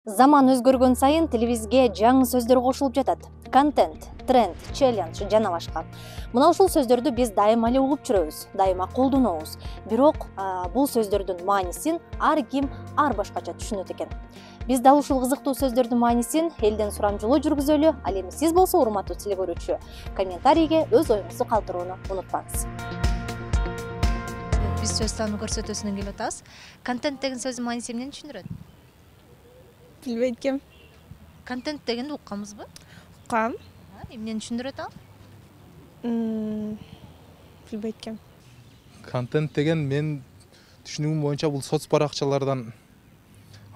Заман өзгөргөн сайын тилибизге жаңы сөздөр кошулуп жатат. Контент, тренд, челлендж жана башка. Мына ушул сөздөрдү биз дайыма эле угуп жүрөбүз, дайыма колдонобуз. Бирок бул сөздөрдүн маанисин ар ким ар башкача түшүнөт экен. Биз дал ушул кызыктуу сөздөрдүн маанисин элден сурамжылоо жүргүзөлү. Ал эми сиз болсо, урматтуу телекөрүүчү, комментарийге өз оюңузду калтырууну унутпаңыз. Биз сөз таануу көрсөтүүсүнөн келип атабыз. Контент деген сөздүн мааниси эмнени түшүндүрөт? Билбейт. Контент дегенди укканбызбы? Уккам. Эмнени түшүндүрөт ал? Билбейт. Контент деген мен түшүнүгүм боюнча бул соц баракчалардан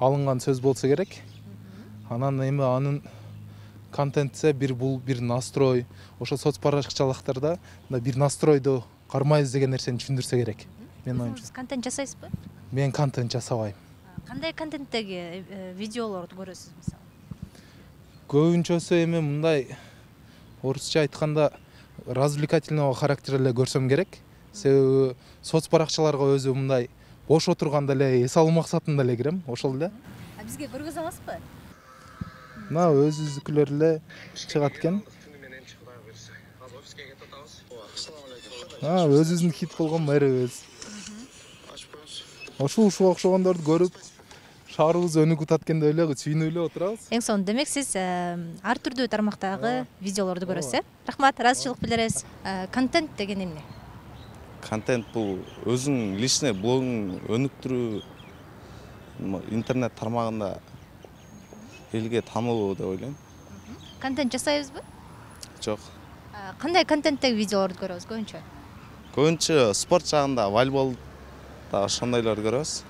алынган сөз болсо керек. Анан эми анын контентсе бир настрой, ошо соц баракчалыктарда бир настройду кармайбыз деген нерсени түшүндүрсө керек. Мен оюмча. Сиз контент жасайсызбы? Мен контент жасабайм. Кандай контенттеги видеолорду көрөсүз мисалы? Көбүнчөсү эми мындай орусча айтканда развлекательного характера эле көрсөм керек. Себеби соц баракчаларга өзү мындай бош отурганда эле эс алуу максатында эле кирем, ошол эле. Бизге көргөзө аласызбы? Мына өзүбүздүкүлөр эле чыгат экен. Өзүбүздүн хит болгон мэрибиз. Ушуга окшогондорду көрүп, шаарыбыз өнүгүп атат экен деп эле сүйүнүп эле отурабыз. Эң сонун, демек сиз ар түрдүү тармактагы видеолорду көрөсүз, Рахмат, ыраазычылык билдиребиз. Контент деген эмне? Контент бул өзүңүн личный блогуң өнүктүрүү, интернет тармагында элге таанылуу деп ойлойм. Контент жасайбызбы? Жок. Кандай контенттеги видеолорду көрөбүз көбүнчө? Көбүнчө спорт жагында, волейбол ошондойлорду көрөбүз.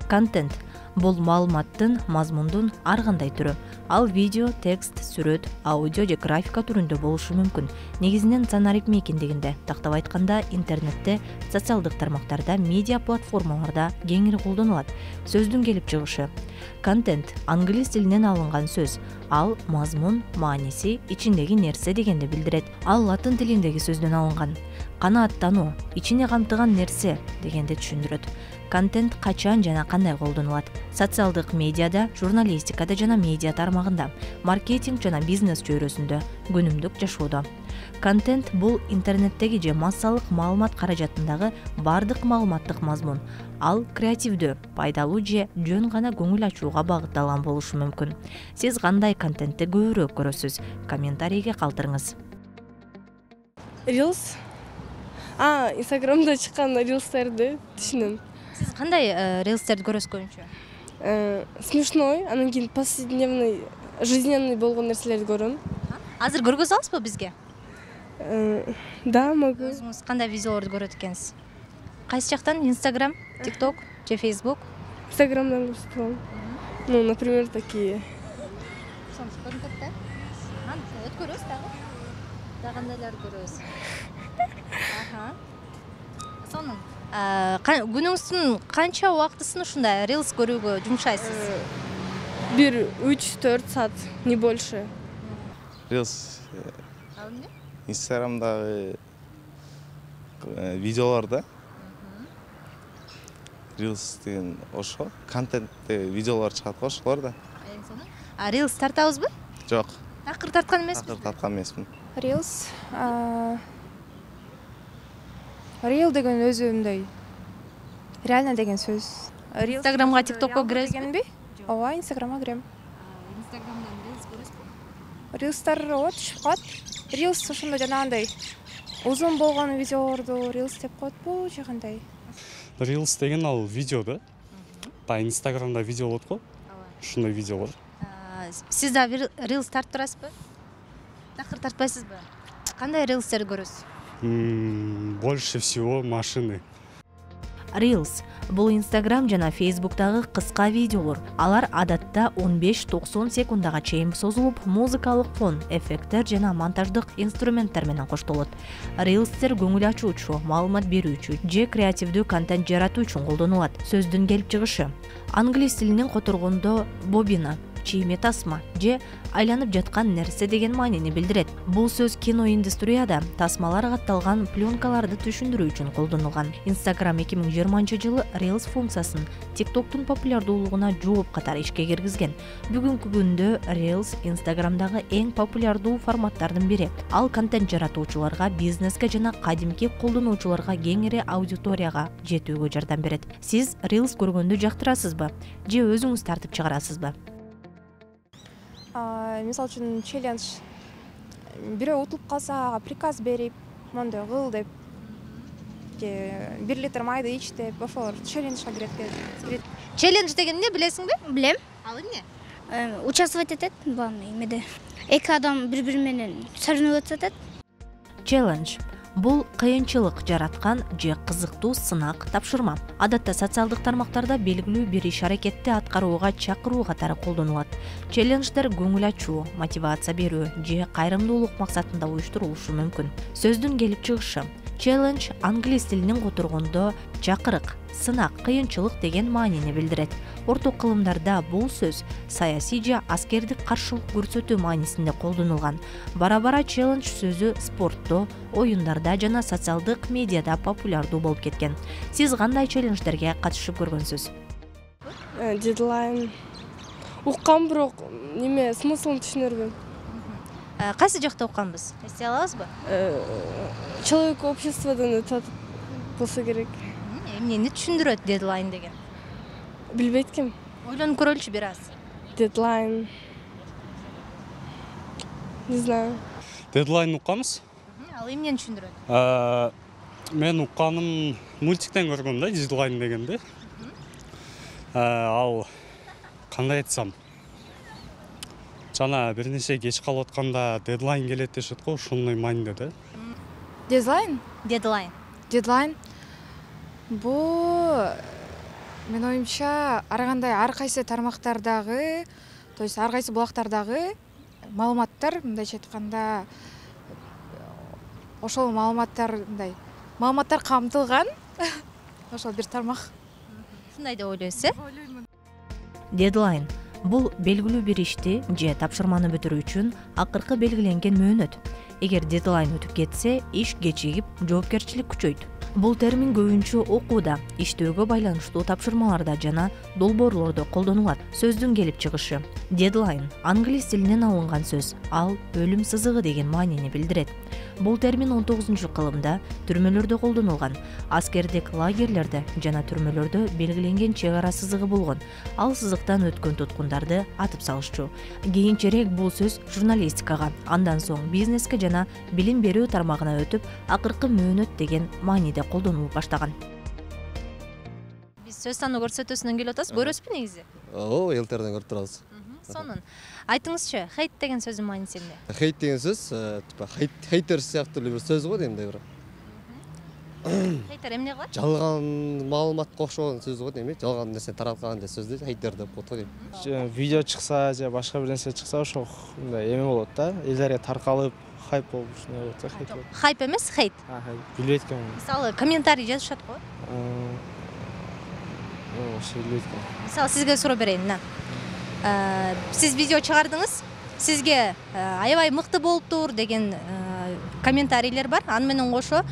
Контент бул маалыматтын, мазмундун ар кандай түрү. Ал видео, текст, сүрөт, аудио же графика түрүндө болушу мүмкүн. Негизинен санарик мейкиндигинде, тактап айтканда, интернетте, социалдык тармактарда, медиа платформаларда кеңири колдонулат. Сөздүн келип чыгышы. Контент англис тилинен алынган сөз. Ал мазмун, мааниси, ичиндеги нерсе дегенди билдирет. Ал латын тилиндеги сөздөн алынган. Канааттануу, ичине камтыган нерсе дегенди түшүндүрөт. Контент качан жана кандай колдонулат? Социалдык медиада, журналистикада жана медиа тармагында, маркетинг жана бизнес чөйрөсүндө, күнүмдүк жашоодо. Контент бул интернеттеги же массалык маалымат каражатындагы бардык маалыматтык мазмун. Ал креативдүү, пайдалуу же жөн гана көңүл ачууга багытталган болушу мүмкүн. Сиз кандай контентти көбүрөөк көрөсүз? Комментарийге калтырыңыз. Reels. Инстаграмда чыккан рилстерди түшүнөм. Сиз кандай рилстерди көрөсүз көбүнчө? Смешной, анан кийин повседневный, жизненный болгон нерселерди көрөм. Азыр көргөзө аласызбы бизге? Да, могу. Өзүңүз кандай видеолорду көрөт экенсиз? Кайсы жактан? Инстаграм, ТикТок же Фейсбук? Инстаграмдан көрсөтөм. Например, такие. Сонун көрүнүп атат да? Өткөрөбүз дагы. Да кандайларды көрөбүз? Сонун. Күнүңүздүн канча убактысын ушундай рилс көрүүгө жумшайсыз? 3-4 саат, не больше. Reels Ал эмне? Инстаграмдагы видеолорду. Reels деген ошо, контентте видеолор чыгат го ошолор да. Эң сонун. Рилс тартабызбы? Жок. Такыр тарткан эмеспиз? Такыр тарткан эмесмин. Reels. Reel деген өзү мындай реально деген сөз. Инстаграмга, ТикТокко киресизби? Ооба, Инстаграмга кирем. Инстаграмдан рилс көрөсүзбү? Рилстар түшүп калат. Reels ошондой жанагындай узун болгон видеолорду Reels деп коетпу же кандай? Reels деген ал видео да. Инстаграмда видео болот го. Ушундай видеолор. Сиз да Reels тартып турасызбы? Такыр тартпайсызбы? Кандай рилстерди көрөсүз? Больше всего машины. Reels бул Instagram жана Facebook'тагы кыска видеолор. Алар адатта 15-90 секундага чейин созулуп, музыкалык фон, эффекттер жана монтаждык инструменттер менен коштолот. Reels'тер көңүл ачуучу, маалымат берүүчү же креативдүү контент жаратуу үчүн колдонулат. Сөздүн келип чыгышы. Англис тилинен которгондо бобина, чийме тасма же айланып жаткан нерсе деген маанини билдирет. Бул сөз киноиндустрияда тасмалар катталган пленкаларды түшүндүрүү үчүн колдонулган. Instagram 2020-жылы Reels функциясын TikToктун популярдуулугуна жооп катары ишке киргизген. Бүгүнкү күндө Reels Instagramдагы эң популярдуу форматтардын бири. Ал контент жаратуучуларга, бизнеске жана кадимки колдонуучуларга кеңири аудиторияга жетүүгө жардам берет. Сиз Reels көргөндү жактырасызбы же өзүңүз тартып чыгарасызбы? Мисалы үчүн челлендж. Бирөө утулуп калса, приказ берип, мондой кыл деп, же 1 литр майды ич деп, ошолор челленджге кирет. Челлендж деген эмне билесиңби? Билем. Ал эмне? Участвовать этет эмеде. Эки адам бири-бири менен соревноваться этет. Челлендж бул кыйынчылык жараткан же кызыктуу сынак, тапшырма. Адатта социалдык тармактарда белгилүү бир иш-аракетти аткарууга чакыруу катары колдонулат. Челлендждер көңүл ачуу, мотивация берүү же кайрымдуулук максатында уюштурулушу мүмкүн. Сөздүн келип чыгышы: челлендж англис тилинен которгондо чакырык, сынак, кыйынчылык деген маанини билдирет. Орток кылымдарда бул сөз саясий же аскердик каршылык көрсөтүү маанисинде колдонулган. Бара-бара челлендж сөзү спортто, оюндарда жана социалдык медиада популярдуу болуп кеткен. Сиз кандай челлендждерге катышып көргөнсүз? Дедлайн. Уккам, бирок неме смыслын түшүнөрбүм. Кайсы жакта укканбыз? Эстей алабызбы? Человек обществодан өтөт болсо керек. Эмнени түшүндүрөт дедлайн деген? Билбейт ким. Ойлонуп көрөлүчү бир аз. Дедлайн. Не знаю. Дедлайн укканбыз. Ал эмнени түшүндүрөт? Мен укканым мультиктен көргөм да, дедлайн дегенди. Ал кандай айтсам, жана бир нерсе кеч калып атканда дедлайн келет дешет го, ошондой мааниде да. Дедлайн бул мен оюмча ар кандай ар кайсы тармактардагы, то есть ар кайсы булактардагы маалыматтар, мындайча айтканда, ошол маалыматтар камтылган ошол бир тармак. Ушундай деп ойлойсуз, Дедлайн бул белгилүү бир ишти же тапшырманы бүтүрүү үчүн акыркы белгиленген мөөнөт. Эгер дедлайн өтүп кетсе, иш кечигип, жоопкерчилик күчөйт. Бул термин көбүнчө окууда, иштөөгө байланыштуу тапшырмаларда жана долбоорлордо колдонулат. Сөздүн келип чыгышы: дедлайн англис тилинен алынган сөз. Ал өлүм сызыгы деген маанини билдирет. Бул термин 19-кылымда түрмөлөрдө колдонулган. Аскердик лагерлерде жана түрмөлөрдө белгиленген чек ара сызыгы болгон. Ал сызыктан өткөн туткундарды атып салышчу. Кийинчерээк бул сөз журналистикага, андан соң бизнеске жана билим берүү тармагына өтүп, акыркы мөөнөт деген мааниде колдонулуп баштаган. Биз сөз таануу көрсөтүүсүнөн келип атабыз. Көрөсүзбү негизи? Ооба, элтерден көрүп турабыз. Сонун. Айтыңызчы, хейт деген сөздүн мааниси эмне? Хейт деген сөз, типа хейтер сыяктуу бир сөз го дейм да бир. Хейтер эмне кылат? Жалган маалыматка окшогон сөз го дейм, жалган нерсе тараткан сөз дейт, хейтер деп коет го дейм. Видео чыкса же башка бир нерсе чыкса, ошо мындай эме болот да, элдерге таркалып, хайп болуп ушундай болот да, хейт болот. Хайп эмес, хейт. Билбейт экен. Мисалы, комментарий жазышат го. Ошо билбейт экен. Мисалы, сизге суроо берейин, мына. Сиз видео чыгардыңыз, сизге аябай мыкты болуптур деген комментарийлер бар. Аны менен кошо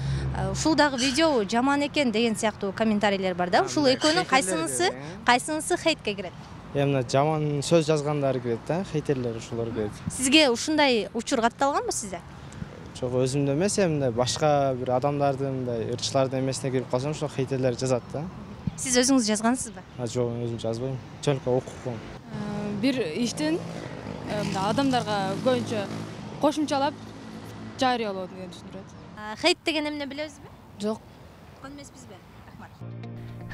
ушулдагы видео жаман экен деген сыяктуу комментарийлер бар да. Ушул экөөнүн кайсынысы хейтке кирет? Мына жаман сөз жазгандар кирет да, хейтерлер ушулар кирет. Сизге ушундай учур катталганбы сизде? Жок, өзүмдө эмес, мындай башка бир адамдардын, мындай ырчылардын эмесине кирип калсам, ошо хейтерлер жазат да. Сиз өзүңүз жазгансызбы? Жок, өзүм жазбайм. Только окуп коем. Бир иштин адамдарга көбүнчө кошумчалап жарыялоо деген түшүндүрөт. Хейт деген эмне билебизби? Жок. Уккан эмеспизби? Рахмат.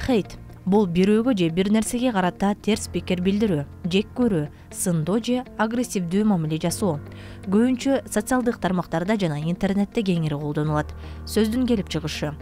Хейт бул бирөөгө же бир нерсеге карата терс пикир билдирүү, жек көрүү, сындоо же агрессивдүү мамиле жасоо. Көбүнчө социалдык тармактарда жана интернетте кеңири колдонулат. Сөздүн келип чыгышы: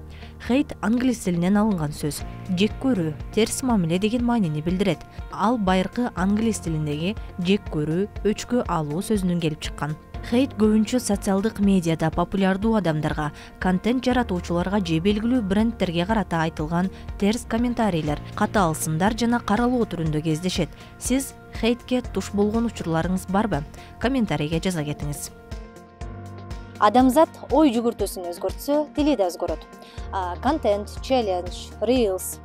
хейт англис тилинен алынган сөз. Жек көрүү, терс мамиле деген маанини билдирет. Ал байыркы англис тилиндеги жек көрүү, өчкө алуу сөзүнөн келип чыккан. Хейт көбүнчө социалдык медиада популярдуу адамдарга, контент жаратуучуларга же белгилүү брендтерге карата айтылган терс комментарийлер, катаал сындар жана каралоо түрүндө кездешет. Сиз хейтке туш болгон учурларыңыз барбы? Комментарийге жаза кетиңиз. Адамзат ой жүгүртүүсүн өзгөртсө, тили да өзгөрөт. Контент, челлендж, reels,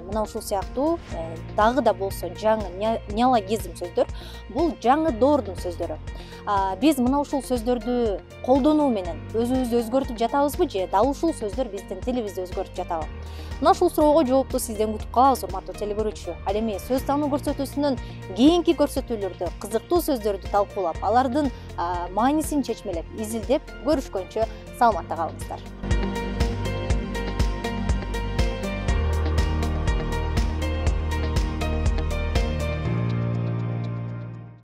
мына ушул сыяктуу дагы да болсо жаңы неологизм сөздөр, бул жаңы доордун сөздөрү. Биз мына ушул сөздөрдү колдонуу менен өзүбүздү өзгөртүп жатабызбы же дал ушул сөздөр биздин тилибизди өзгөртүп жатабы? Мына ушул суроого жоопту сизден күтүп калабыз, урматтуу теле көрүүчү. Ал эми сөз таануу көрсөтүүсүнөн кийинки көрсөтүүлөрдө кызыктуу сөздөрдү талкуулап, алардын маанисин чечмелеп, изилдеп көрүшкөнчө саламатта калыңыздар.